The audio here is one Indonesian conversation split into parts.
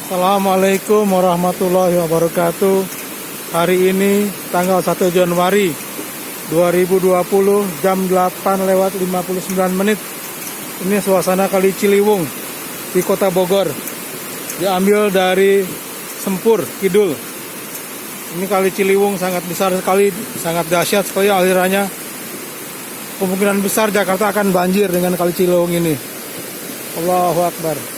Assalamualaikum warahmatullahi wabarakatuh. Hari ini tanggal 1 Januari 2020 jam 8:59 menit. Ini suasana Kali Ciliwung di Kota Bogor. Diambil dari Sempur Kidul. Ini Kali Ciliwung sangat besar sekali, sangat dahsyat sekali alirannya. Kemungkinan besar Jakarta akan banjir dengan Kali Ciliwung ini. Allahu Akbar.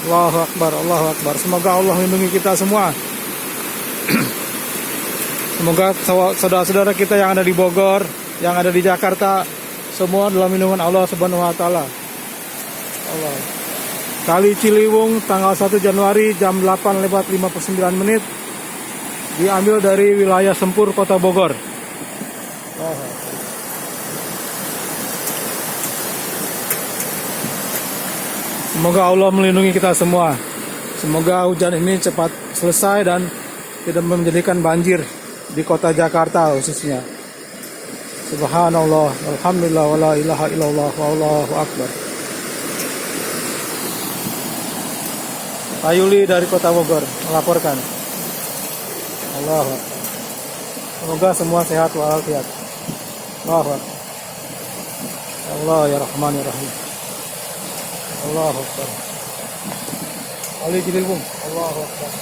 Allahu Akbar, Allahu Akbar. Semoga Allah melindungi kita semua. Semoga saudara-saudara kita yang ada di Bogor, yang ada di Jakarta, semua dalam lindungan Allah Subhanahu wa taala. Allah. Kali Ciliwung tanggal 1 Januari jam 8:59 menit. Diambil dari wilayah Sempur Kota Bogor. Semoga Allah melindungi kita semua. Semoga hujan ini cepat selesai dan tidak menjadikan banjir di kota Jakarta khususnya. Subhanallah, alhamdulillah, wala ilaha illallah, wallahu akbar. Ayuli dari Kota Bogor melaporkan. Allahu akbar. Semoga semua sehat walafiat. Allahu akbar. Allah ya Rahman ya Rahim. Allahu akbar. Ali Ciliwung. Allahu akbar.